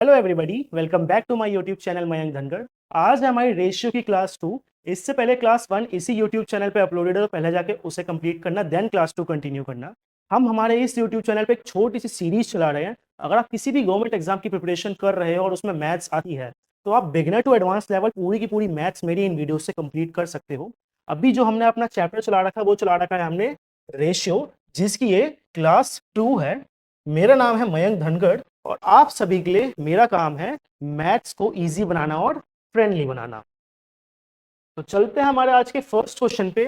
Hello everybody, welcome back to my YouTube channel Mayank Dhangadh. आज है हमारी रेशियो की क्लास 2। इससे पहले क्लास 1 इसी यूट्यूब चैनल पे अपलोडेड है, तो पहले जाके उसे कंप्लीट करना, देन क्लास 2 कंटिन्यू करना। हम हमारे इस यूट्यूब चैनल पे एक छोटी सी सीरीज चला रहे हैं। अगर आप किसी भी गवर्नमेंट एग्जाम की प्रिपरेशन कर रहे हो और उसमें मैथ्स आती है, तो आप बिगिनर टू एडवांस लेवल पूरी की पूरी मैथ्स मेरी इन वीडियो से कंप्लीट कर सकते हो। अभी जो हमने अपना चैप्टर चला रखा है वो चला रखा है हमने रेशियो, जिसकी ये क्लास 2 है। मेरा नाम है मयंक धनगढ़ और आप सभी के लिए मेरा काम है मैथ्स को इजी बनाना और फ्रेंडली बनाना। तो चलते हैं हमारे आज के फर्स्ट क्वेश्चन पे।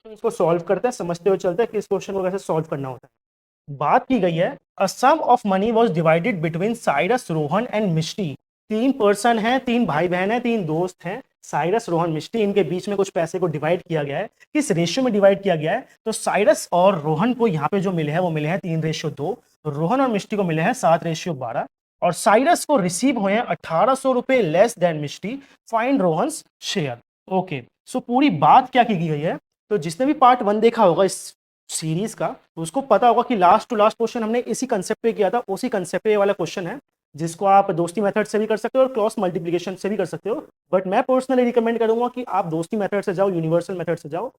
तो इसको सॉल्व करते हैं, समझते हुए चलते हैं कि इस क्वेश्चन को कैसे सॉल्व करना होता है। बात की गई है, a sum of money was divided between Cyrus, Rohan and Mishti. तीन पर्सन हैं, तीन भाई बहन हैं, तीन दोस्त हैं, साइरस, रोहन, मिष्टी। इनके बीच में कुछ पैसे को डिवाइड किया गया है। किस रेशियो में डिवाइड किया गया है? तो साइरस और रोहन को यहाँ पे जो मिले हैं वो मिले हैं 3:2। रोहन और मिष्टी को मिले हैं 7:12। और साइरस को रिसीव हुए हैं 1800 रुपए less than Mishti. Find Rohan's share. Okay, so पूरी बात क्या की गई है? तो जिसने भी पार्ट 1 देखा होगा इस सीरीज का, तो उसको पता होगा कि लास्ट टू लास्ट क्वेश्चन हमने इसी कंसेप्ट पे किया था। उसी कंसेप्ट पे ये वाला क्वेश्चन है, जिसको आप दोस्ती मेथड से भी कर सकते हो और क्रॉस मल्टीप्लिकेशन से भी कर सकते हो। बट मैं पर्सनली रिकमेंड करूंगा कि आप दोस्ती मेथड से जाओ, यूनिवर्सल मेथड से जाओ।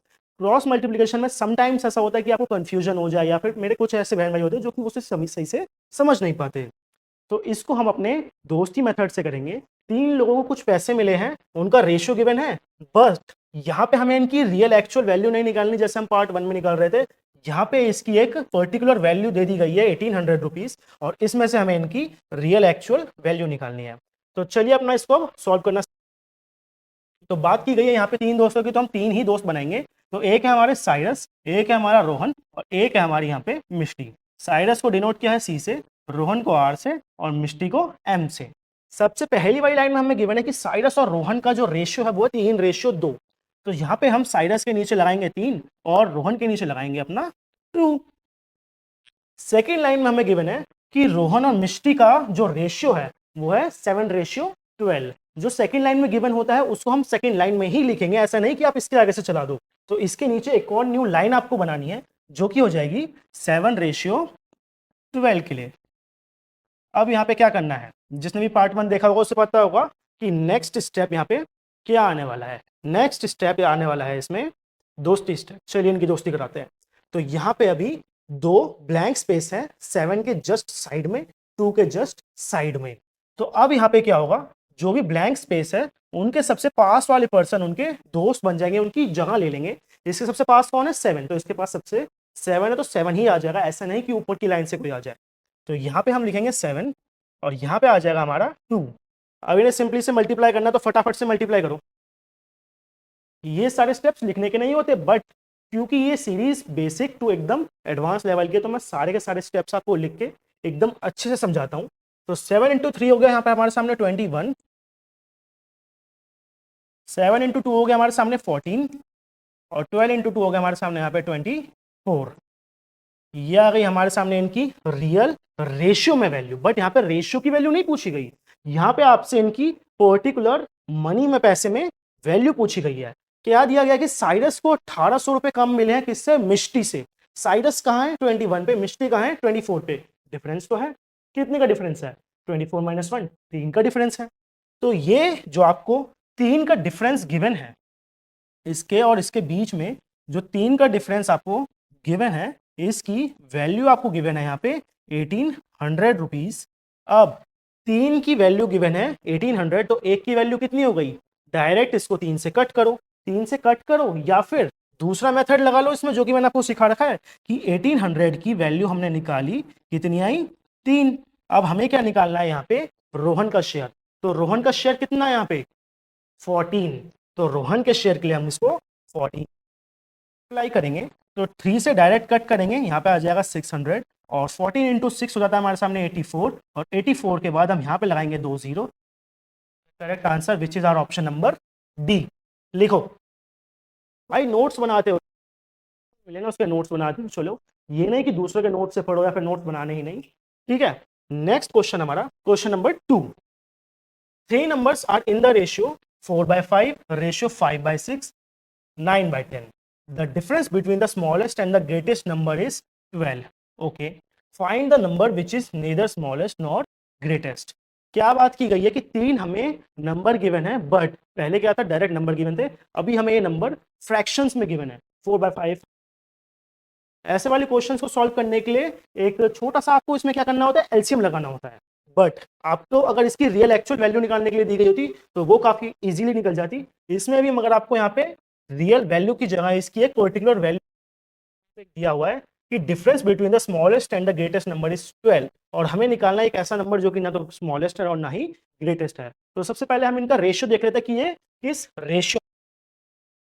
क्रॉस मल्टीप्लिकेशन में समटाइम्स ऐसा होता है कि आपको कंफ्यूजन हो जाए, या फिर मेरे कुछ ऐसे बहन भाई होते हैं जो कि उसे सही से समझ नहीं पाते। तो इसको हम अपने दोस्ती मेथड से करेंगे। तीन लोगों को कुछ पैसे मिले हैं, उनका रेशियो गिवन है, बट यहाँ पे हमें इनकी रियल एक्चुअल वैल्यू नहीं निकालनी जैसे हम पार्ट 1 में निकाल रहे थे। यहाँ पे इसकी एक पर्टिकुलर वैल्यू दे दी गई है 1800 रुपीज, और इसमें से हमें इनकी रियल एक्चुअल वैल्यू निकालनी है। तो चलिए अपना इसको सॉल्व करना। तो बात की गई है यहाँ पे तीन दोस्तों की, तो हम तीन ही दोस्त बनाएंगे। तो एक है हमारे साइरस, एक है हमारा रोहन, और एक है हमारी यहाँ पे मिष्टी। साइरस को डिनोट किया है सी से, रोहन को आर से, और मिष्टी को एम से। सबसे पहली वाली लाइन में हमें गिवन है कि साइरस और रोहन का जो रेशियो है वो है 3:2। तो यहाँ पे हम साइरस के नीचे लगाएंगे 3 और रोहन के नीचे लगाएंगे अपना 2। सेकेंड लाइन में हमें गिवन है कि रोहन और मिष्टी का जो रेशियो है वो है 7:12। जो सेकेंड लाइन में गिवन होता है उसको हम सेकेंड लाइन में ही लिखेंगे, ऐसा नहीं कि आप इसके आगे से चला दो। तो इसके नीचे एक और न्यू लाइन आपको बनानी है, जो कि हो जाएगी 7:12 के लिए। अब यहाँ पे क्या करना है, जिसने भी पार्ट 1 देखा होगा उसे पता होगा कि नेक्स्ट स्टेप यहाँ पे क्या आने वाला है। नेक्स्ट स्टेप आने वाला है इसमें दोस्ती स्टेप। चलिए इनकी दोस्ती कराते हैं। तो यहाँ पे अभी दो ब्लैंक स्पेस है, 7 के जस्ट साइड में, 2 के जस्ट साइड में। तो अब यहाँ पे क्या होगा, जो भी ब्लैंक स्पेस है उनके सबसे पास वाले पर्सन उनके दोस्त बन जाएंगे, उनकी जगह ले लेंगे। इसके सबसे पास कौन है? 7। तो इसके पास सबसे 7 है, तो 7 ही आ जाएगा, ऐसा नहीं कि ऊपर की लाइन से कोई आ जाए। तो यहाँ पे हम लिखेंगे 7 और यहाँ पे आ जाएगा हमारा 2। अब इन्हें सिंपली से मल्टीप्लाई करना, तो फटाफट से मल्टीप्लाई करो। ये सारे स्टेप्स लिखने के नहीं होते, बट क्योंकि ये सीरीज बेसिक टू एकदम एडवांस लेवल की है, तो मैं सारे के सारे स्टेप्स आपको लिख के एकदम अच्छे से समझाता हूँ। तो 7 × 3 हो गया यहाँ पे हमारे सामने 21, 7 × 2 हो गया हमारे सामने 14, और 12 × 2 हो गया हमारे सामने यहाँ पे 24। ये आ गई हमारे सामने इनकी रियल रेशियो में वैल्यू। बट यहाँ पे रेशियो की वैल्यू नहीं पूछी गई, यहाँ पे आपसे इनकी पर्टिकुलर मनी में, पैसे में वैल्यू पूछी गई है। क्या दिया गया कि साइरस को 1800 रुपए कम मिले हैं, किससे? मिष्टी से। साइरस कहाँ है? 21 पे, मिष्टी कहाँ है? 24 पे। डिफरेंस तो है, कितने का डिफरेंस है? 24 - 1, 3 का डिफरेंस है। तो ये जो आपको 3 का डिफरेंस गिवन है, इसके और इसके बीच में जो 3 का डिफरेंस आपको गिवन है, इसकी वैल्यू आपको गिवन है यहाँ पे 1800 रुपीज। अब 3 की वैल्यू गिवन है 1800, तो एक की वैल्यू कितनी हो गई? डायरेक्ट इसको 3 से कट करो, 3 से कट करो, या फिर दूसरा मेथड लगा लो इसमें, जो कि मैंने आपको सिखा रखा है कि 1800 की वैल्यू हमने निकाली, कितनी आई? 3। अब हमें क्या निकालना है यहाँ पे? रोहन का शेयर। तो रोहन का शेयर कितना है यहाँ पे? 14। तो रोहन के शेयर के लिए हम इसको 14 अप्लाई करेंगे। तो 3 से डायरेक्ट कट करेंगे, यहाँ पे आ जाएगा 600, और 14 × 6 हो जाता है हमारे सामने 84, और 84 के बाद हम यहाँ पे लगाएंगे 2 0। Correct answer which is our option number D. लिखो भाई, नोट्स बनाते हो मिले ना, उसके नोट्स बनाते हो। चलो, ये नहीं कि दूसरे के नोट से पढ़ो या फिर नोट्स बनाने ही नहीं, ठीक है। नेक्स्ट क्वेश्चन हमारा question number 2। 3 numbers are in the ratio 4/5, ratio 5/6, 9/10. The difference between the smallest and the greatest number is 12. Okay. Find the number which is nether smallest not greatest. क्या बात की गई है कि 3 हमें नंबर गिवन है, but पहले क्या था, डायरेक्ट नंबर गिवन थे, अभी हमें ये नंबर फ्रैक्शंस में गिवन है 4/5। ऐसे वाले क्वेश्चंस को सॉल्व करने के लिए एक छोटा सा आपको इसमें क्या करना होता है, एलसीएम लगाना होता है। बट आपको अगर इसकी रियल एक्चुअल वैल्यू निकालने के लिए दी गई होती तो वो काफी इजीली निकल जाती। इसमें भी मगर आपको यहाँ पे रियल वैल्यू की जगह इसकी एक पर्टिकुलर वैल्यू दिया हुआ है कि difference between the smallest and the greatest number is 12, और हमें निकालना एक ऐसा नंबर जो कि ना तो स्मॉलेस्ट है और ना ही ग्रेटेस्ट है। तो सबसे पहले हम इनका रेशियो देख लेते हैं कि ये किस रेशियो।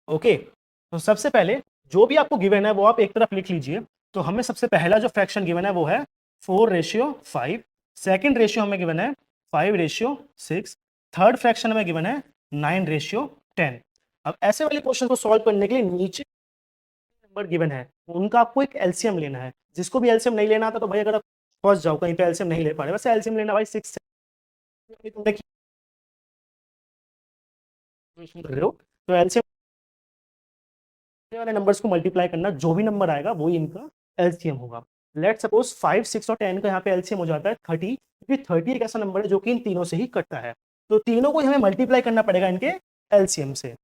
ओके, तो सबसे पहले जो भी आपको गिवन है वो आप एक तरफ लिख लीजिए। तो हमें सबसे पहला जो फ्रैक्शन गिवन है वो है 4:5। सेकेंड रेशियो हमें गिवन है 5:6। थर्ड फ्रैक्शन हमें गिवन है 9:10। अब ऐसे वाले क्वेश्चन को सॉल्व करने के लिए नीचे नंबर गिवन है उनका आपको एक एलसीएम लेना है। जिसको भी एलसीएम नहीं लेना आता तो भाई अगर आप फंस जाओ कहीं पे, एलसीएम नहीं ले पा रहे, वैसे एलसीएम लेना भाई 6 तुमने कर रहे हो तो एलसीएम वाले नंबर्स को मल्टीप्लाई करना, जो भी नंबर आएगा वही इनका एलसीएम होगा। लेट सपोज 5, 6 और 10 का यहाँ पे एलसीएम हो जाता है 30, क्योंकि 30 एक ऐसा नंबर है जो कि इन तीनों से ही कटता है, तो तीनों को हमें मल्टीप्लाई करना पड़ेगा इनके एलसीएम से।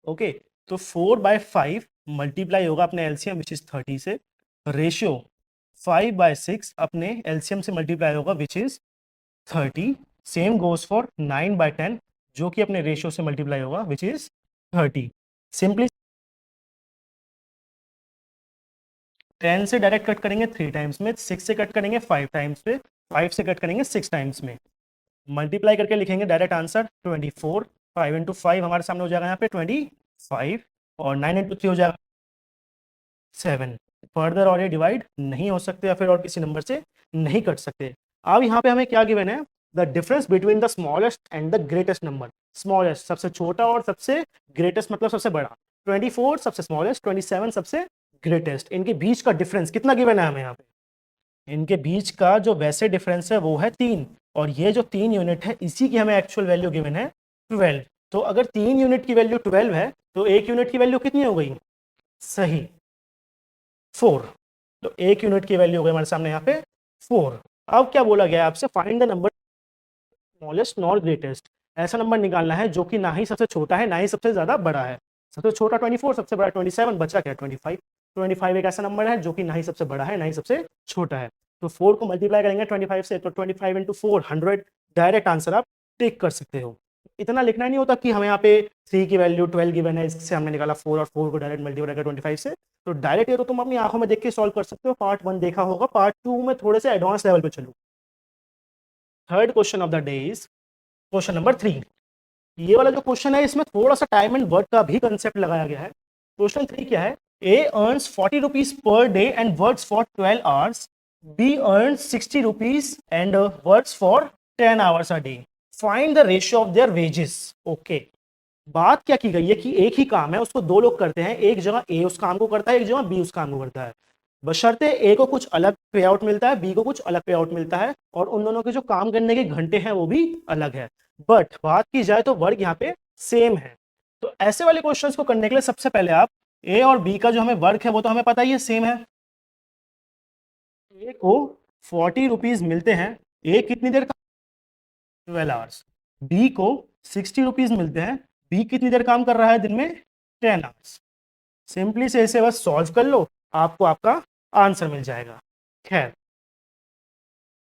ओके, तो 4/5 मल्टीप्लाई होगा अपने एलसीएम विच इज 30 से, रेशियो 5/6 अपने एलसीएम से मल्टीप्लाई होगा which is 30। Same goes for 9/10 जो कि अपने रेशियो से मल्टीप्लाई होगा विच इज 30। सिंपली 10 से डायरेक्ट कट करेंगे 3 टाइम्स में, 6 से कट करेंगे 5 टाइम्स में, 5 से कट करेंगे 6 टाइम्स में, मल्टीप्लाई करके लिखेंगे डायरेक्ट आंसर 24। 5 इंटू 5 हमारे सामने हो जाएगा यहाँ पे 25, और 9 इंटू 3 हो जाएगा 7। फर्दर और ये डिवाइड नहीं हो सकते या फिर और किसी नंबर से नहीं कट सकते। अब यहाँ पे हमें क्या गिवन है, the difference between the smallest and the greatest number. Smallest सबसे छोटा और सबसे ग्रेटेस्ट मतलब सबसे बड़ा, 24 सबसे स्मॉलेस्ट, 27 सबसे ग्रेटेस्ट, इनके बीच का डिफरेंस कितना गिवन है हमें यहाँ पे। इनके बीच का जो वैसे डिफरेंस है वो है 3, और ये जो 3 यूनिट है इसी की हमें एक्चुअल वैल्यू गिवन है 12। तो अगर 3 यूनिट की वैल्यू 12 है तो 1 यूनिट की वैल्यू कितनी हो गई, सही 4। तो 1 यूनिट की वैल्यू हो गई हमारे सामने यहाँ पे 4। अब क्या बोला गया है आपसे, find the number smallest not greatest. ऐसा नंबर निकालना है जो कि ना ही सबसे छोटा है ना ही सबसे ज्यादा बड़ा है। सबसे छोटा 24, सबसे बड़ा 27, बचा क्या 25। 25 एक ऐसा नंबर है जो कि ना ही सबसे बड़ा है ना ही सबसे छोटा है। तो 4 को मल्टीप्लाई करेंगे 25 से, तो 25 इंटू 4 100, डायरेक्ट आंसर आप टेक कर सकते हो। इतना लिखना नहीं होता कि हमें यहाँ पे 3 की वैल्यू 12 गिवन है, इससे हमने निकाला 4 और 4 को डायरेक्ट मल्टीप्लाई कर 25 से। तो डायरेक्ट ये तो तुम अपनी आंखों में देख के सॉल्व कर सकते हो। पार्ट 1 देखा होगा, पार्ट 2 में थोड़े से एडवांस लेवल पे चलो। Third question of the day is question number 3। ये वाला जो क्वेश्चन है इसमें थोड़ा सा टाइम एंड वर्क का भी कंसेप्ट लगाया गया है। क्वेश्चन 3 क्या है, A earns 40 rupees per day and works for 12 hours, B earns 60 rupees and works for 10 hours a day, find the ratio of their wages. Okay, बात क्या की गई है कि एक ही काम है उसको दो लोग करते हैं, एक जगह ए उस काम को करता है, एक जगह बी उस काम को करता है, बशर्ते ए को कुछ अलग पे आउट मिलता है, बी को कुछ अलग पे आउट मिलता है, और उन दोनों के जो काम करने के घंटे हैं वो भी अलग है। बट बात की जाए तो वर्क यहाँ पे सेम है। तो ऐसे वाले क्वेश्चंस को करने के लिए सबसे पहले आप ए और बी का जो हमें वर्क है वो तो हमें पता ही है सेम है। ए को 40 रुपीज मिलते हैं, ए कितनी देर का 12 आवर्स, बी को 60 रुपीज मिलते हैं, बी कितनी देर काम कर रहा है दिन में 10 आवर्स। सिंपली से इसे बस सॉल्व कर लो, आपको आपका आंसर मिल जाएगा। खैर,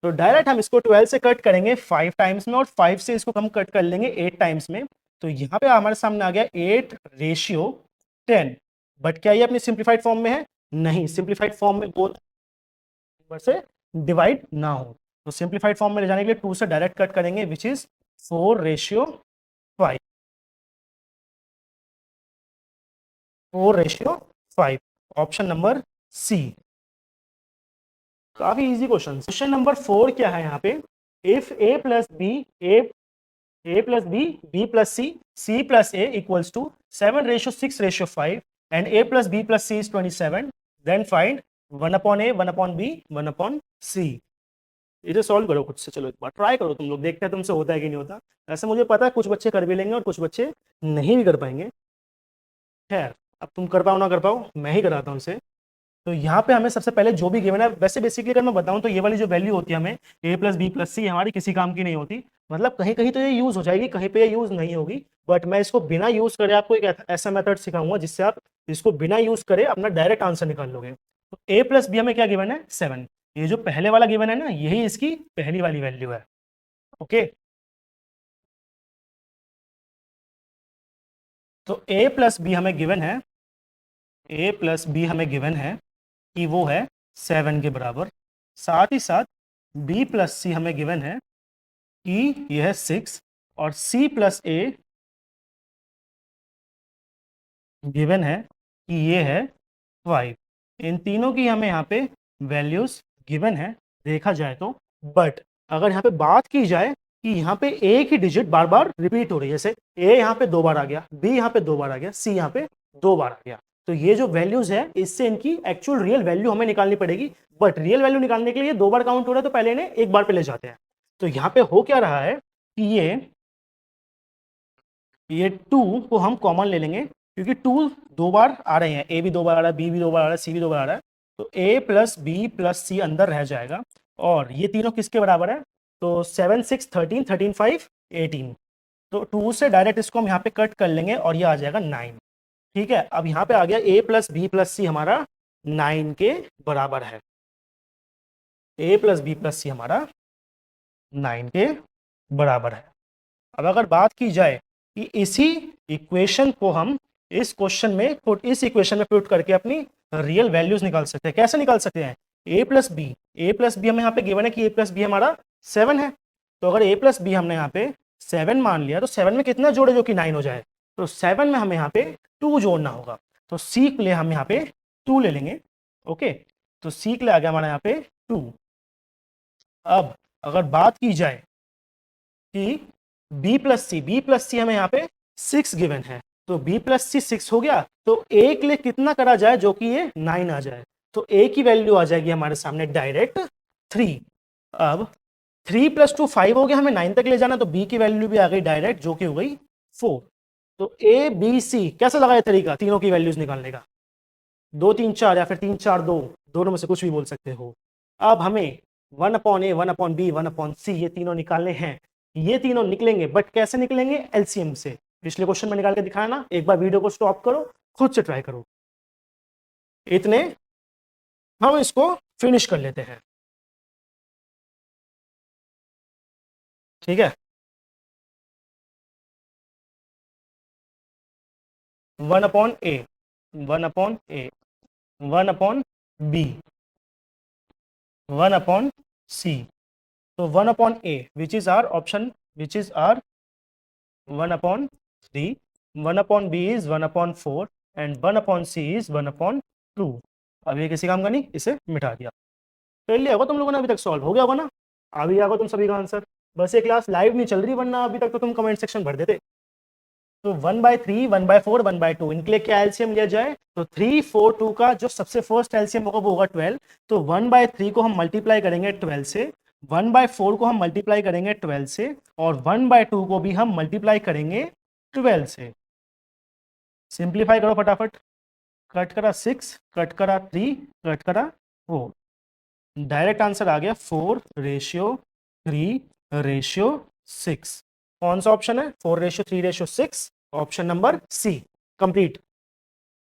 तो डायरेक्ट हम इसको 12 से कट करेंगे 5 टाइम्स में, और 5 से इसको हम कट कर लेंगे 8 टाइम्स में। तो यहाँ पे हमारे सामने आ गया 8:10। बट क्या ये अपनी सिंप्लीफाइड फॉर्म में है, नहीं, सिंप्लीफाइड फॉर्म में वो नंबर से डिवाइड ना हो। तो सिंप्लीफाइड फॉर्म में ले जाने के लिए 2 से डायरेक्ट कट करेंगे which is 4:5। 4:5, option number C. काफी इजी क्वेश्चन। क्वेश्चन नंबर 4 क्या है यहाँ पे, if A plus B A plus B B plus C plus A equals to 7:6:5 and A plus B plus C is 27, then find 1/a 1/b 1/c। इसे solve करो खुद से, चलो एक बार ट्राई करो तुम लोग, देखते हैं तुमसे होता है कि नहीं होता। ऐसे मुझे पता है कुछ बच्चे कर भी लेंगे और कुछ बच्चे नहीं भी कर पाएंगे। खैर, अब तुम कर पाओ ना कर पाओ, मैं ही कराता हूँ इसे। तो यहाँ पे हमें सबसे पहले जो भी गिवन है, वैसे बेसिकली अगर मैं बताऊं तो ये वाली जो वैल्यू होती है हमें a प्लस बी प्लस सी, हमारी किसी काम की नहीं होती। मतलब कहीं कहीं तो ये यूज हो जाएगी, कहीं पे ये यूज नहीं होगी, बट मैं इसको बिना यूज करे आपको एक ऐसा मेथड सिखाऊंगा जिससे आप इसको बिना यूज करे अपना डायरेक्ट आंसर निकाल लोगे। तो a प्लस बी हमें क्या गिवन है 7, ये जो पहले वाला गिवन है ना यही इसकी पहली वाली वैल्यू है। ओके, तो a प्लस बी हमें गिवन है, a प्लस बी हमें गिवन है कि वो है 7 के बराबर। साथ ही साथ b प्लस सी हमें गिवन है कि यह है 6, और c प्लस ए गिवन है कि ये है 5। इन तीनों की हमें यहाँ पे वैल्यूज गिवन है देखा जाए तो। बट अगर यहाँ पे बात की जाए कि यहाँ पे एक ही डिजिट बार बार रिपीट हो रही है, जैसे a यहाँ पे 2 बार आ गया, b यहाँ पे 2 बार आ गया, c यहाँ पे 2 बार आ गया, तो ये जो वैल्यूज है इससे इनकी एक्चुअल रियल वैल्यू हमें निकालनी पड़ेगी। बट रियल वैल्यू निकालने के लिए 2 बार काउंट हो रहा है तो पहले इन्हें एक बार पे ले जाते हैं। तो यहाँ पे हो क्या रहा है कि ये 2 को हम कॉमन ले लेंगे, क्योंकि 2 दो बार आ रहे हैं, ए भी 2 बार आ रहा है, बी भी 2 बार आ रहा है, सी भी 2 बार आ रहा है, तो ए प्लस बी प्लस सी अंदर रह जाएगा। और ये तीनों किसके बराबर है, तो 7 6 13, 13 5 18, तो 2 से डायरेक्ट इसको हम यहाँ पे कट कर लेंगे और ये आ जाएगा 9। ठीक है, अब यहाँ पे आ गया a प्लस बी प्लस सी हमारा 9 के बराबर है, a प्लस बी प्लस सी हमारा 9 के बराबर है। अब अगर बात की जाए कि इसी इक्वेशन को हम इस क्वेश्चन में इस इक्वेशन में पुट करके अपनी रियल वैल्यूज निकाल सकते हैं। कैसे निकाल सकते हैं, a प्लस बी हमें यहाँ पे गिवन है कि a प्लस बी हमारा 7 है, तो अगर a प्लस बी हमने यहाँ पे 7 मान लिया तो 7 में कितना जोड़े जो कि 9 हो जाए, तो 7 में हमें यहाँ पे 2 जोड़ना होगा, तो c के लिए हम यहाँ पे 2 ले लेंगे। ओके, तो c के लिए आ गया हमारा यहाँ पे 2। अब अगर बात की जाए कि बी प्लस सी हमें यहाँ पे 6 गिवन है, तो बी प्लस सी 6 हो गया, तो ए के लिए कितना करा जाए जो कि ये 9 आ जाए, तो ए की वैल्यू आ जाएगी हमारे सामने डायरेक्ट 3। अब 3 + 2 5 हो गया, हमें 9 तक ले जाना, तो बी की वैल्यू भी आ गई डायरेक्ट जो कि हो गई 4। तो ए बी सी कैसा लगा ये तरीका तीनों की वैल्यूज निकालने का, 2 3 4 या फिर 3 4 2, दोनों में से कुछ भी बोल सकते हो। अब हमें 1/a 1/b 1/c ये तीनों निकालने हैं, ये तीनों निकलेंगे, बट कैसे निकलेंगे, एलसीएम से। पिछले क्वेश्चन में निकाल के दिखाया ना, एक बार वीडियो को स्टॉप करो, खुद से ट्राई करो। इतने हम इसको फिनिश कर लेते हैं, ठीक है। 1/a 1/a 1/b 1/c, तो 1/a which is our option, which is our 1/3, 1/b is 1/4 and 1/c is 1/2। अब ये किसी काम का नहीं, इसे मिटा दिया। कर लिया होगा तुम लोगों ने, अभी तक सॉल्व हो गया होगा ना, आ भी जाएगा तुम सभी का आंसर। बस ये क्लास लाइव नहीं चल रही, वरना अभी तक तो तुम कमेंट सेक्शन भर देते। तो 1/3 1/4 1/2 इनके लिए क्या एलसीएम लिया जाए, तो 3 4 2 का जो सबसे फर्स्ट एलसीएम होगा वो होगा 12, तो 1/3 को हम मल्टीप्लाई करेंगे 12 से, 1/4 को हम मल्टीप्लाई करेंगे 12 से, और 1/2 को भी हम मल्टीप्लाई करेंगे 12 से। सिंप्लीफाई करो फटाफट, कट करा 6, कट करा 3, कट करा 4, डायरेक्ट आंसर आ गया 4:3:6। कौन सा ऑप्शन है, 4:3:6, ऑप्शन नंबर सी, कंप्लीट।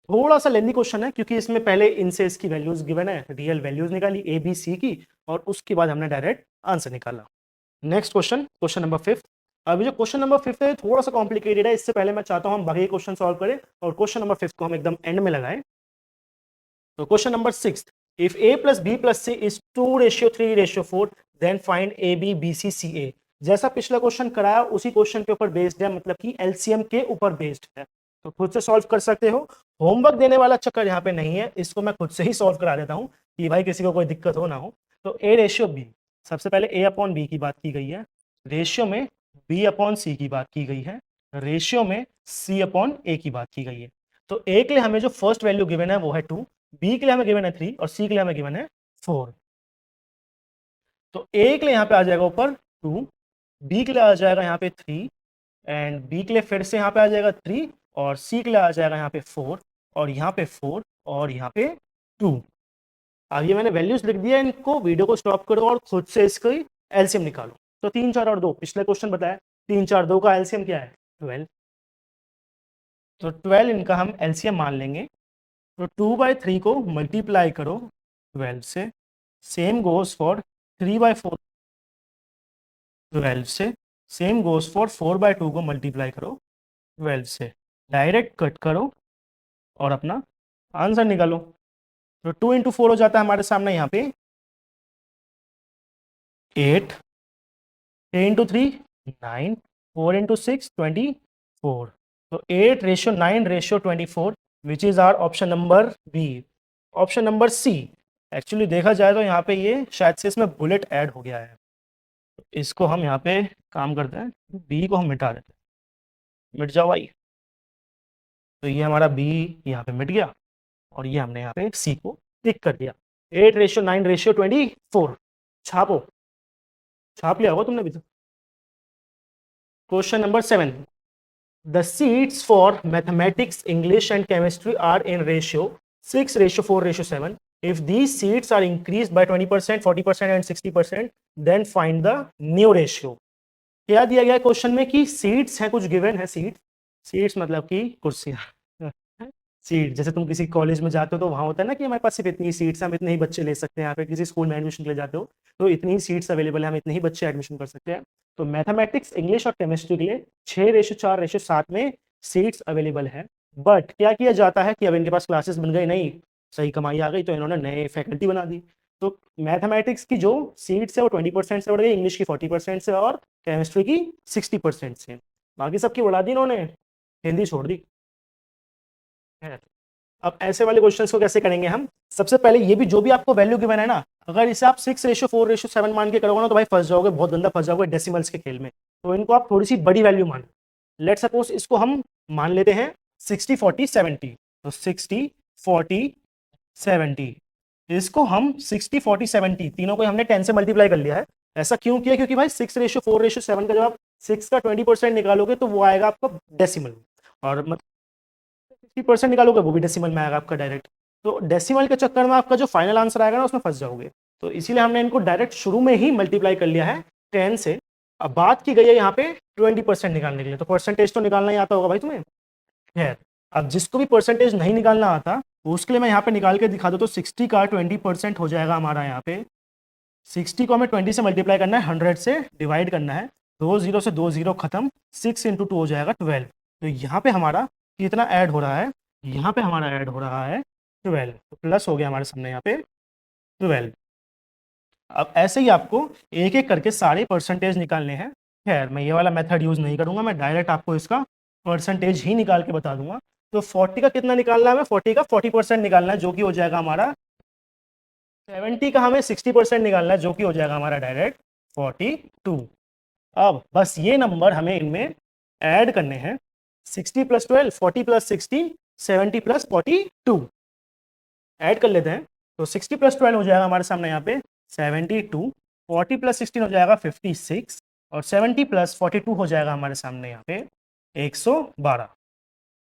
थोड़ा सा लेंदी क्वेश्चन है क्योंकि इसमें पहले इनसे इसकी वैल्यूज गिवन है, रियल वैल्यूज निकाली ए बी सी की, और उसके बाद हमने डायरेक्ट आंसर निकाला। Next question, question number 5। अभी जो क्वेश्चन नंबर 5 है थोड़ा सा कॉम्प्लिकेटेड है, इससे पहले मैं चाहता हूं हम बाकी क्वेश्चन सॉल्व करें और क्वेश्चन नंबर 5 को हम एकदम एंड में लगाएं। तो question number 6, if a plus B plus C is 2:3:4 then find A B B C C A. जैसा पिछला क्वेश्चन कराया उसी क्वेश्चन के ऊपर बेस्ड है, मतलब कि एलसीएम के ऊपर बेस्ड है, तो खुद से सॉल्व कर सकते हो। होमवर्क देने वाला चक्कर यहाँ पे नहीं है, इसको मैं खुद से ही सॉल्व करा देता हूँ कि भाई किसी को कोई दिक्कत हो ना हो। तो a/b, सबसे पहले a/b की बात की गई है, रेशियो में b/c की बात की गई है, रेशियो में c/a की बात की गई है। तो a के लिए हमें जो फर्स्ट वैल्यू गिवन है वो है 2, बी के लिए हमें गिवन है 3 और सी के लिए हमें गिवन है 4। तो ए के लिए यहाँ पे आ जाएगा ऊपर 2, बी के लिए आ जाएगा यहाँ पे 3, एंड बी के लिए फिर से यहाँ पे आ जाएगा 3, और सी के लिए आ जाएगा यहाँ पे 4, और यहाँ पे 4, और यहाँ पे 2। अब ये मैंने वैल्यूज लिख दिया, इनको वीडियो को स्टॉप करो और खुद से इसकी एलसीएम निकालो। तो 3 4 और 2, पिछले क्वेश्चन बताया 3 4 2 का एलसीएम क्या है 12। तो 12 इनका हम एलसीएम मान लेंगे। तो 2/3 को मल्टीप्लाई करो 12 से, सेम गोज फॉर 3/4 12 से, सेम गोज फॉर 4/2 को मल्टीप्लाई करो 12 से, डायरेक्ट कट करो और अपना आंसर निकालो। तो 2 इंटू 4 हो जाता है हमारे सामने यहाँ पे 8, 3 इंटू 3 9, 4 इंटू 6 24। तो 8:9:24 which is our option number B. Option number C, actually देखा जाए तो यहाँ पे ये शायद से इसमें बुलेट ऐड हो गया है, तो इसको हम यहाँ पे काम करते हैं, बी को हम मिटा देते हैं। मिट जाओ भाई। तो ये हमारा बी यहाँ पे मिट गया और ये हमने यहाँ पे सी को टिक कर दिया। 8:9:24 छापो, छाप लिया होगा तुमने भी तो। Question number 7, the seats for mathematics, English and chemistry are in ratio 6:4:7. If these seats are increased by 20%, 40% and 60%, then find the new ratio. क्या दिया गया क्वेश्चन में कि सीट्स हैं, कुछ गिवन है सीट्स मतलब कि कुर्सियां सीट, जैसे तुम किसी कॉलेज में जाते हो तो वहाँ होता है ना कि हमारे पास सिर्फ इतनी सीट्स हैं, हम इतने ही बच्चे ले सकते हैं। यहाँ पे किसी स्कूल में एडमिशन के लिए जाते हो तो इतनी ही सीट्स अवेलेबल है, हम इतने ही बच्चे एडमिशन कर सकते हैं। तो मैथमेटिक्स, इंग्लिश और केमिस्ट्री के लिए 6:4:7 में सीट्स अवेलेबल है। बट क्या किया जाता है कि अब इनके पास क्लासेस बन गई, नहीं सही कमाई आ गई तो इन्होंने नए फैकल्टी बना दी। तो मैथमेटिक्स की जो सीट्स है वो 20% से बढ़ गई, इंग्लिश की 40% से और केमिस्ट्री की 60% से। बाकी सबकी बढ़ा दी इन्होंने, हिंदी छोड़ दी। अब ऐसे वाले क्वेश्चंस को कैसे करेंगे हम? सबसे पहले ये भी जो भी आपको वैल्यू गिवन है ना, अगर इसे आप 6:4:7 मान के करोगे ना तो भाई फंस जाओगे, बहुत गंदा फंस जाओगे डेसिमल्स के खेल में। तो इनको आप थोड़ी सी बड़ी वैल्यू मान, लेट सपोज इसको हम मान लेते हैं 60/40/70। तो 60/40/70 इसको हम 60/40/70 तीनों को हमने 10 से मल्टीप्लाई कर लिया है। ऐसा क्यों किया? क्योंकि भाई 6:4:7 का जब आप 6 का 20% निकालोगे तो वो आएगा आपका डेसिमल, और 60% निकालोगे वो भी डेसिमल में आएगा आपका डायरेक्ट। तो डेसिमल के चक्कर में आपका जो फाइनल आंसर आएगा ना उसमें फंस जाओगे। तो इसीलिए हमने इनको डायरेक्ट शुरू में ही मल्टीप्लाई कर लिया है 10 से। अब बात की गई है यहाँ पे 20% निकालने के लिए, तो परसेंटेज तो निकालना ही आता होगा भाई तुम्हें। खैर, अब जिसको भी परसेंटेज नहीं निकालना आता उसके लिए मैं यहाँ पे निकाल के दिखा दूँ। तो 60 का 20% हो जाएगा हमारा यहाँ पे 60 को हमें 20 से मल्टीप्लाई करना है, 100 से डिवाइड करना है, 2 0 से 2 0 खत्म, 6 इंटू 2 हो जाएगा 12। तो यहाँ पे हमारा कितना ऐड हो रहा है? यहाँ पे हमारा ऐड हो रहा है 12, तो प्लस हो गया हमारे सामने यहाँ पे 12। अब ऐसे ही आपको एक एक करके सारे परसेंटेज निकालने हैं। खैर मैं ये वाला मेथड यूज़ नहीं करूँगा, मैं डायरेक्ट आपको इसका परसेंटेज ही निकाल के बता दूंगा। तो 40 का कितना निकालना है हमें? 40 का 40% निकालना है जो कि हो जाएगा हमारा 70 का हमें 60% निकालना है जो कि हो जाएगा हमारा डायरेक्ट 42। अब बस ये नंबर हमें इनमें ऐड करने हैं, 60 + 12, 40 + 16, 70 + 42 ऐड कर लेते हैं। तो 60 + 12 हो जाएगा हमारे सामने यहाँ पे 72, 40 + 16 हो जाएगा 56 और 70 + 42 हो जाएगा हमारे सामने यहाँ पे 112।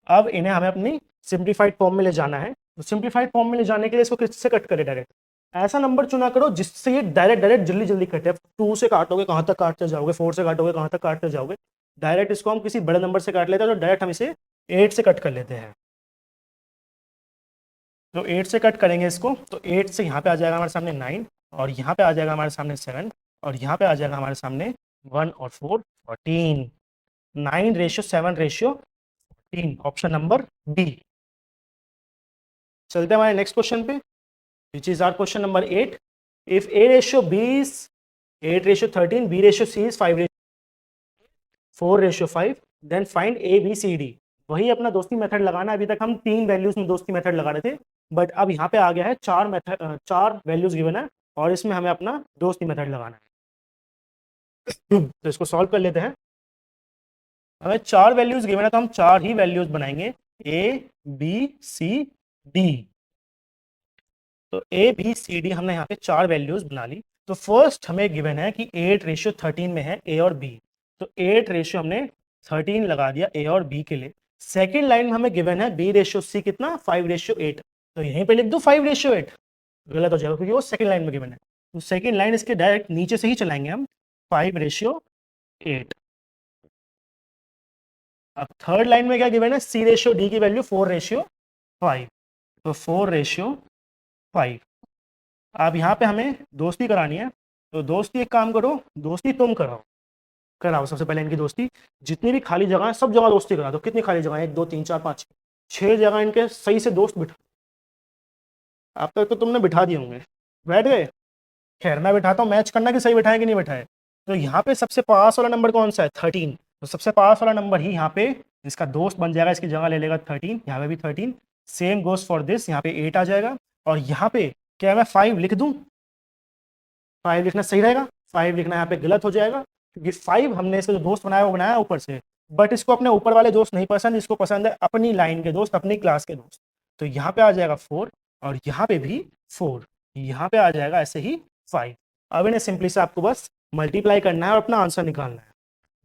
अब इन्हें हमें अपनी सिंप्लीफाइड फॉर्म में ले जाना है। तो सिंप्लीफाइड फॉर्म में ले जाने के लिए इसको किससे कट करें? डायरेक्ट ऐसा नंबर चुना करो जिससे ये डायरेक्ट जल्दी जल्दी कटे। 2 से काटोगे कहाँ तक काटते जाओगे, 4 से काटोगे कहाँ तक काटते जाओगे। डायरेक्ट इसको हम किसी बड़े नंबर से काट लेते हैं, तो डायरेक्ट हम इसे 8 से कट कर लेते हैं। तो 8 से कट करेंगे इसको, तो 8 से यहाँ पे आ जाएगा हमारे सामने 9 और यहाँ पे आ जाएगा हमारे सामने 7 और यहाँ पे आ जाएगा हमारे सामने 1 और 4 14। 9:7:14, ऑप्शन नंबर बी। चलते हैं हमारे नेक्स्ट क्वेश्चन पे, which is our question number 8। If A/B is 8:13, B/C is 4:5, then find ABCD। वही अपना दोस्ती मेथड लगाना। अभी तक हम 3 वैल्यूज में दोस्ती मेथड लगा रहे थे, बट अब यहाँ पे आ गया है 4 वैल्यूज गिवन है और इसमें हमें अपना दोस्ती मेथड लगाना है। तो इसको सॉल्व कर लेते हैं। हमें 4 वैल्यूज गिवन है तो हम 4 ही वैल्यूज बनाएंगे, ABCD। तो ABCD हमने यहाँ पे 4 वैल्यूज बना ली। तो फर्स्ट हमें गिवन है कि 8:13 में है A और B, तो 8 हमने 13 लगा दिया A और B के लिए। सेकेंड लाइन में हमें गिवन है B/C कितना 5:8, तो यहीं पे लिख दो 5:8। गलत हो जाएगा क्योंकि वो सेकंड लाइन में गिवन है। तो सेकंड लाइन इसके डायरेक्ट नीचे से ही चलाएंगे हम, 5:8। अब थर्ड लाइन में क्या गिवन है, C रेशियो D की वैल्यू 4:5, तो 4:5। अब यहाँ पे हमें दोस्ती करानी है, तो दोस्ती एक काम करो, दोस्ती तुम कराओ, कराओ सबसे पहले इनकी दोस्ती। जितनी भी खाली जगह है सब जगह दोस्ती करा दो। कितनी खाली जगह है, 1 2 3 4 5 6 जगह इनके सही से दोस्त बिठा। अब तक तो तुमने बिठा दिए होंगे, बैठ गए। खैर मैं बिठाता हूँ, मैच करना कि सही बिठाए कि नहीं बिठाए। तो यहाँ पे सबसे पास वाला नंबर कौन सा है, 13। तो सबसे पास वाला नंबर ही यहाँ पे इसका दोस्त बन जाएगा, इसकी जगह ले लेगा 13, यहाँ पे भी 13। सेम गोज फॉर दिस, यहाँ पे 8 आ जाएगा। और यहाँ पे क्या मैं 5 लिख दूँ, 5 लिखना सही रहेगा, 5 लिखना यहाँ पे गलत हो जाएगा क्योंकि 5 हमने इसका जो दोस्त बनाया वो बनाया ऊपर से, बट इसको अपने ऊपर वाले दोस्त नहीं पसंद, इसको पसंद है अपनी लाइन के दोस्त, अपनी क्लास के दोस्त। तो यहाँ पे आ जाएगा 4 और यहाँ पे भी 4, यहाँ पे आ जाएगा ऐसे ही 5। अब इन्हें सिंपली से आपको बस मल्टीप्लाई करना है और अपना आंसर निकालना है।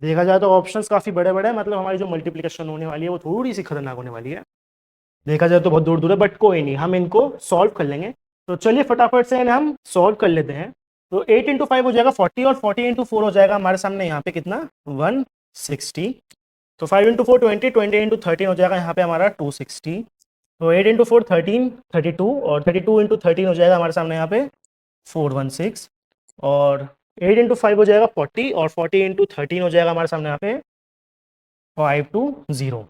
देखा जाए तो ऑप्शंस काफ़ी बड़े बड़े हैं, मतलब हमारी जो मल्टीप्लिकेशन होने वाली है वो थोड़ी सी खतरनाक होने वाली है। देखा जाए तो बहुत दूर दूर है, बट कोई नहीं, हम इनको सॉल्व कर लेंगे। तो चलिए फटाफट से इन्हें हम सॉल्व कर लेते हैं। तो 8 इंटू 5 हो जाएगा 40 और 40 इंटू 4 हो जाएगा हमारे सामने यहाँ पे कितना, 160। तो 5 इंटू 4 20, 20 इंटू 13 हो जाएगा यहाँ पे हमारा 260। तो 8 इंटू 4 13, 32 और 32 इंटू 13 हो जाएगा हमारे सामने यहाँ पे 416। और 8 इंटू 5 हो जाएगा 40 और 40 इंटू 13 हो जाएगा हमारे सामने यहाँ पे 520।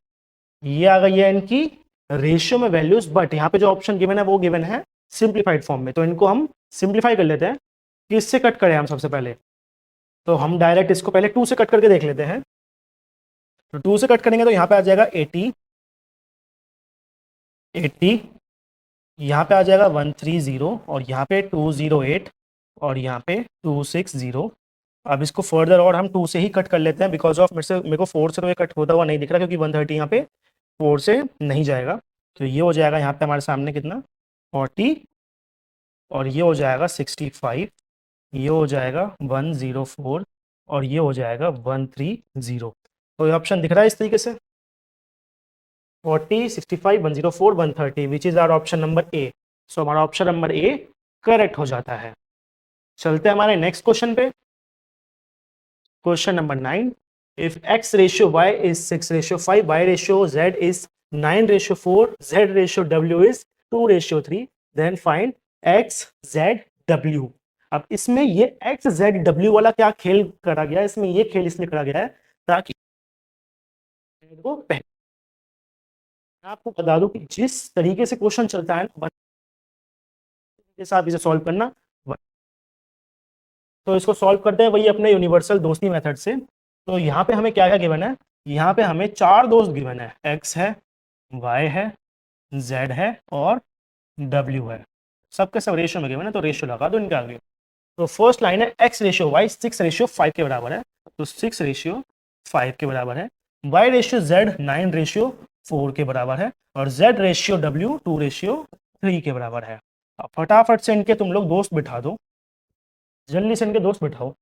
ये आ गई है इनकी रेशियो में वैल्यूज, बट यहाँ पे जो ऑप्शन गिवन है वो गिवन है सिंप्लीफाइड फॉर्म में। तो इनको हम सिंप्लीफाई कर लेते हैं कि इससे कट करें हम सबसे पहले। तो हम डायरेक्ट इसको पहले 2 से कट करके देख लेते हैं। तो 2 से कट करेंगे तो यहाँ पे आ जाएगा 80, 80, यहाँ पे आ जाएगा 130 और यहाँ पे 208 और यहाँ पे 260। अब इसको फर्दर और हम 2 से ही कट कर लेते हैं बिकॉज ऑफ मेरे को 4 से तो ये कट होता हुआ नहीं दिख रहा क्योंकि 130 यहाँ पे 4 से नहीं जाएगा। तो ये हो जाएगा यहाँ पे हमारे सामने कितना 40 और ये हो जाएगा 65, ये हो जाएगा 104 और ये हो जाएगा 130। तो ये ऑप्शन दिख रहा है इस तरीके से 40, 65, 104, 130 which is our option number A. So हमारा ऑप्शन नंबर ए करेक्ट हो जाता है। चलते हैं हमारे नेक्स्ट क्वेश्चन पे। Question number 9, if x ratio y is 6:5, y ratio z is 9:4, z ratio w is 2:3, then find x z w। अब इसमें ये x z w वाला क्या खेल करा गया है, इसमें ये खेल इसलिए करा गया है ताकि मैं आपको बता दूं कि जिस तरीके से क्वेश्चन चलता है ना, जैसे आप इसे सॉल्व करना, तो इसको सॉल्व करते हैं वही अपने यूनिवर्सल दोस्ती मेथड से। तो यहाँ पे हमें क्या क्या गिवन है, यहाँ पे हमें 4 दोस्त गिवन है, x है, y है, z है और w है। सबके सब रेशियो में गिवन है, तो रेशियो लगा दो इनके आगे। तो फर्स्ट लाइन है x रेशियो y 6:5 के बराबर है, तो 6:5 के बराबर है। y रेशियो z 9:4 के बराबर है और z रेशियो w 2:3 के बराबर है। अब फटाफट से इनके तुम लोग दोस्त बिठा दो, जल्दी से इनके दोस्त बिठाओ।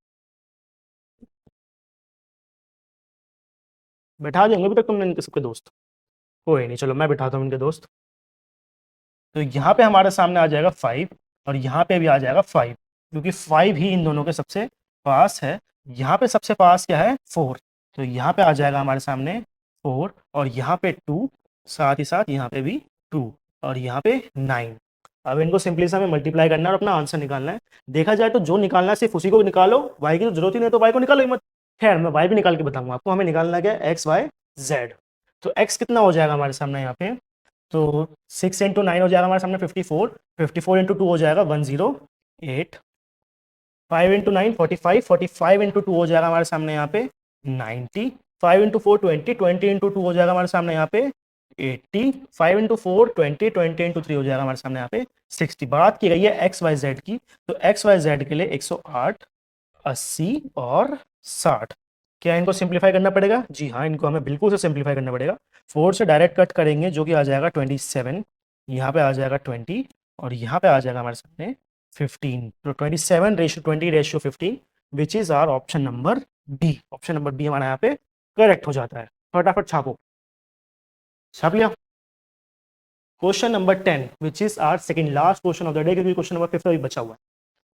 बैठा देंगे अभी तक तुमने इनके सबके दोस्त, कोई नहीं, चलो मैं बिठाता हूँ इनके दोस्त। तो यहाँ पे हमारे सामने आ जाएगा 5 और यहाँ पे भी आ जाएगा 5 क्योंकि 5 ही इन दोनों के सबसे पास है। यहाँ पे सबसे पास क्या है 4, तो यहाँ पे आ जाएगा हमारे सामने 4 और यहाँ पे 2, साथ ही साथ यहाँ पे भी 2 और यहाँ पे 9। अब इनको सिंपली से हमें मल्टीप्लाई करना है और अपना आंसर निकालना है। देखा जाए तो जो निकालना है सिर्फ उसी को निकालो, वाई की तो जरूरत ही नहीं, तो वाई को निकालो ही मत। खैर मैं वाई भी निकाल के बताऊंगा आपको। हमें निकालना क्या है, एक्स वाई जेड। तो एक्स कितना हो जाएगा हमारे सामने यहाँ पे, तो 6 इंटू 9 हो जाएगा हमारे सामने 54, 54 इंटू 2 हो जाएगा 108, 5 इंटू 9 45, 45 इंटू 2 हो जाएगा हमारे सामने यहाँ पे 90, 5 इंटू 4 20, 20 इंटू 2 हो जाएगा हमारे सामने यहाँ पे 80, 5 इंटू 4 20, 20 इंटू 3 हो जाएगा हमारे सामने यहाँ पे 60। बात की गई है एक्स वाई जेड की, तो एक्स वाई जेड के लिए 108, 80 और 60। क्या इनको सिंप्लीफाई करना पड़ेगा, जी हाँ इनको हमें बिल्कुल से सिंप्लीफाई करना पड़ेगा। 4 से डायरेक्ट कट करेंगे जो कि आ जाएगा 27, यहाँ पे आ जाएगा 20 और यहाँ पे आ जाएगा हमारे सामने 15। तो 20:15 which is our option number B. Option number B हमारा यहाँ पे करेक्ट हो जाता है। फटाफट छापो, छाप लिया। Question number 10 which is our second last question of the day, क्योंकि क्वेश्चन नंबर 5 अभी बचा हुआ है।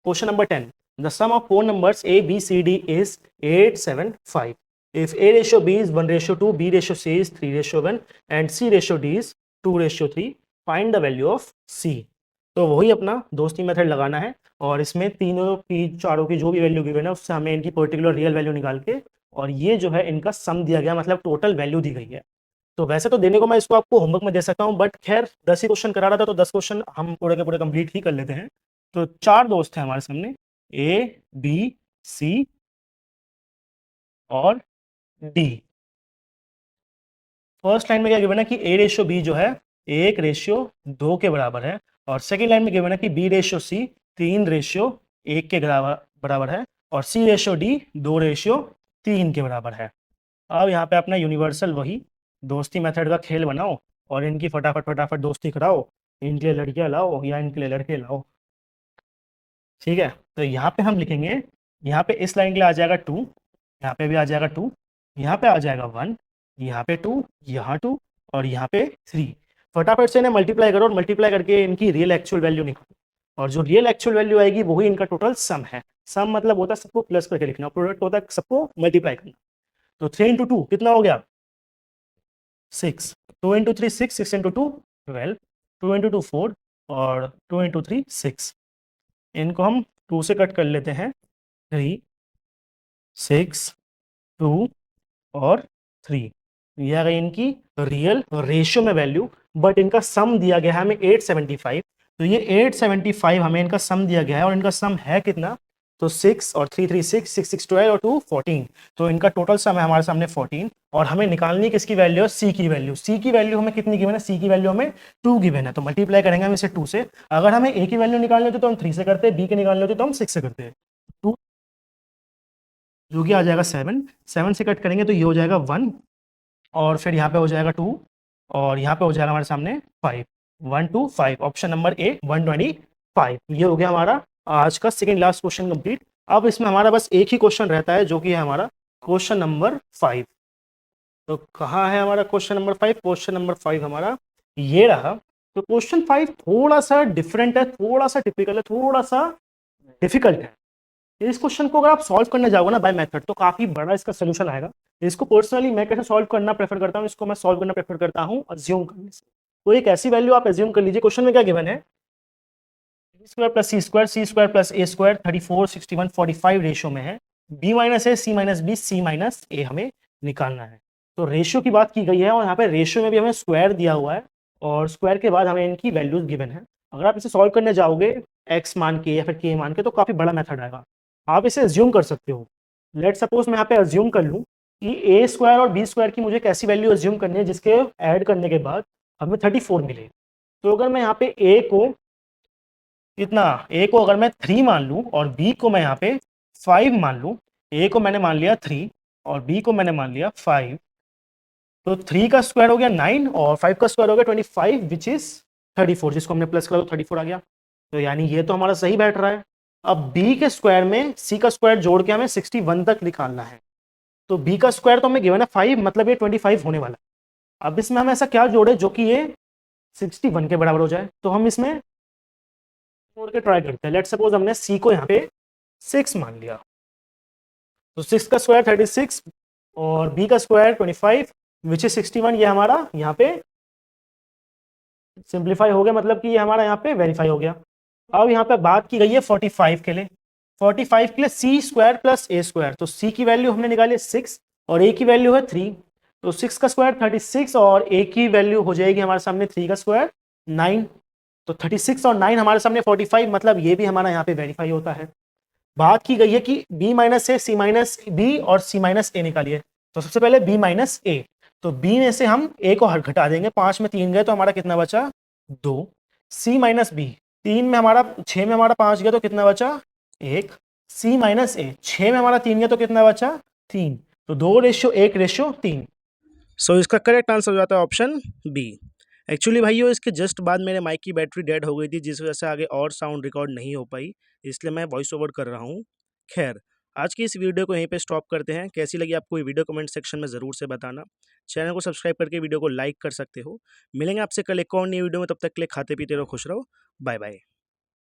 Question number 10, the sum of four numbers a b c d is 8 7 5 if a ratio b is 1:2, b ratio c is 3:1 and c ratio d is 2:3, find the value of c। तो वही अपना दोस्ती method लगाना है और इसमें तीनों की चारों की जो भी वैल्यू गिवन है उससे हमें इनकी पर्टिकुलर रियल वैल्यू निकाल के, और ये जो है इनका सम दिया गया, मतलब टोटल वैल्यू दी गई है। तो वैसे तो देने को मैं इसको आपको होमवर्क में दे सकता हूँ, बट खैर 10 ही क्वेश्चन करा रहा था तो 10 क्वेश्चन हम पूरे के पूरे कंप्लीट ही कर लेते हैं। तो चार दोस्त हैं हमारे सामने, ए बी सी और डी। फर्स्ट लाइन में क्या गिवन है कि ए रेशियो बी जो है 1:2 के बराबर है, और सेकेंड लाइन में गिवन है कि बी रेशियो सी 3:1 के बराबर है, और सी रेशियो डी 2:3 के बराबर है। अब यहाँ पे अपना यूनिवर्सल वही दोस्ती मेथड का खेल बनाओ और इनकी फटाफट फटाफट दोस्ती कराओ, इनके लिए लड़कियाँ लाओ या इनके लिए लड़के लाओ। ठीक है, तो यहाँ पे हम लिखेंगे, यहाँ पे इस लाइन के लिए आ जाएगा 2, यहाँ पे भी आ जाएगा 2, यहाँ पे आ जाएगा 1, यहाँ पे 2, यहाँ 2 और यहाँ पे 3। फटाफट से इन्हें मल्टीप्लाई करो और मल्टीप्लाई करके इनकी रियल एक्चुअल वैल्यू निकालो, और जो रियल एक्चुअल वैल्यू आएगी वही इनका टोटल सम है। सम मतलब होता है सबको प्लस करके लिखना, प्रोडक्ट होता है सबको मल्टीप्लाई करना। तो 3 इंटू 2 कितना हो गया 6, 2 इंटू 3 6, 6 इंटू 2 12, 2 इंटू 2 4 और 2 इंटू 3 6। इनको हम 2 से कट कर लेते हैं, 3 6 2 और 3। ये आ गई इनकी रियल रेशियो में वैल्यू, बट इनका सम दिया गया है हमें 875। तो ये 875 हमें इनका सम दिया गया है, और इनका सम है कितना, तो 6 और 3 3 6 6 6 12 और 2 14। तो इनका टोटल सम है हमारे सामने 14, और हमें निकालनी किसकी वैल्यू है, सी की वैल्यू। सी की वैल्यू हमें कितनी गिवन है, सी की वैल्यू हमें 2 गिवन है, तो मल्टीप्लाई करेंगे हम इसे 2 से। अगर हमें ए की वैल्यू निकालनी होती तो हम 3 से करते, बी की निकालनी होती तो हम 6 से करते। 2 जो कि आ जाएगा 7, 7 से कट करेंगे तो ये हो जाएगा 1, और फिर यहाँ पे हो जाएगा 2, और यहाँ पे हो जाएगा हमारे सामने 5, 1 2 5। ऑप्शन नंबर ए 125। ये हो गया हमारा आज का सेकंड लास्ट क्वेश्चन कंप्लीट। अब इसमें हमारा बस एक ही क्वेश्चन रहता है, जो कि है हमारा क्वेश्चन नंबर 5। तो कहाँ है हमारा क्वेश्चन नंबर 5? क्वेश्चन नंबर 5 हमारा ये रहा। तो क्वेश्चन 5 थोड़ा सा डिफरेंट है, थोड़ा सा टिपिकल है, थोड़ा सा डिफिकल्ट है। इस क्वेश्चन को अगर आप सॉल्व करने जाओगे ना बाय मेथड, तो काफी बड़ा इसका सोल्यूशन आएगा। इसको पर्सनली मैं कैसे सॉल्व करना प्रेफर करता हूँ, इसको मैं सॉल्व करना प्रेफर करता हूँ अज्यूम करने से। तो एक ऐसी वैल्यू आप अज्यूम कर लीजिए, क्वेश्चन में क्या गिवन है, स्क्वायर प्लस सी स्क्वायर प्लस ए स्क्वायर 34 61 45 रेशियो में है, बी माइनस ए सी माइनस बी सी माइनस ए हमें निकालना है। तो रेशियो की बात की गई है, और यहाँ पे रेशियो में भी हमें स्क्वायर दिया हुआ है, और स्क्वायर के बाद हमें इनकी वैल्यूज गिवन है। अगर आप इसे सॉल्व करने जाओगे एक्स मान के या फिर के मान के, तो काफी बड़ा मेथड आएगा। आप इसे अज्यूम कर सकते हो। लेट सपोज मैं यहाँ पे अज्यूम कर लूँ कि ए स्क्वायर और बी स्क्वायर की मुझे एक ऐसी वैल्यू अज्यूम करनी है जिसके ऐड करने के बाद हमें 34 मिले। तो अगर मैं यहाँ पे ए को कितना, ए को अगर मैं 3 मान लूँ और बी को मैं यहाँ पे 5 मान लूँ, ए को मैंने मान लिया 3 और बी को मैंने मान लिया 5, तो 3 का स्क्वायर हो गया 9 और 5 का स्क्वायर हो गया 25 विच इज 34, जिसको हमने प्लस करा तो 34 आ गया। तो यानी ये तो हमारा सही बैठ रहा है। अब b के स्क्वायर में c का स्क्वायर जोड़ के हमें 61 तक निकालना है। तो b का स्क्वायर तो हमें गिवन है 5, मतलब ये 25 होने वाला है। अब इसमें हम ऐसा क्या जोड़े जो कि ये 61 के बराबर हो जाए, तो हम इसमें जोड़ के ट्राई करते हैं। लेट सपोज हमने c को यहाँ पे 6 मान लिया, तो 6 का स्क्वायर 36 और b का स्क्वायर 25 विच इज 61। ये हमारा यहाँ पे सिंप्लीफाई हो गया, मतलब कि ये हमारा यहाँ पे वेरीफाई हो गया। अब यहाँ पे बात की गई है 45 के लिए। 45 के लिए सी स्क्वायर प्लस ए स्क्वायर, तो सी की वैल्यू हमने निकाली 6 और ए की वैल्यू है 3, तो 6 का स्क्वायर 36 और ए की वैल्यू हो जाएगी हमारे सामने 3 का स्क्वायर 9। तो 36 और 9 हमारे सामने 45, मतलब ये भी हमारा यहाँ पे वेरीफाई होता है। बात की गई है कि बी माइनस ए सी माइनस बी और सी माइनस ए निकालिए। तो सबसे पहले बी माइनस ए, तो बी में से हम ए को घटा देंगे, 5 में 3 गए तो हमारा कितना बचा 2। सी माइनस बी, 3 में हमारा 6 में हमारा 5 गया तो कितना बचा 1। सी माइनस ए, 6 में हमारा 3 गया तो कितना बचा 3। तो 2:1:3। सो इसका करेक्ट आंसर हो जाता है ऑप्शन बी। एक्चुअली भाइयों इसके जस्ट बाद मेरे माइक की बैटरी डेड हो गई थी, जिस वजह से आगे और साउंड रिकॉर्ड नहीं हो पाई, इसलिए मैं वॉइस ओवर कर रहा हूँ। खैर, आज की इस वीडियो को यहीं पे स्टॉप करते हैं। कैसी लगी आपको ये वीडियो कमेंट सेक्शन में ज़रूर से बताना। चैनल को सब्सक्राइब करके वीडियो को लाइक कर सकते हो। मिलेंगे आपसे कल एक और नई वीडियो में, तब तक के लिए खाते पीते रहो, खुश रहो, बाय बाय।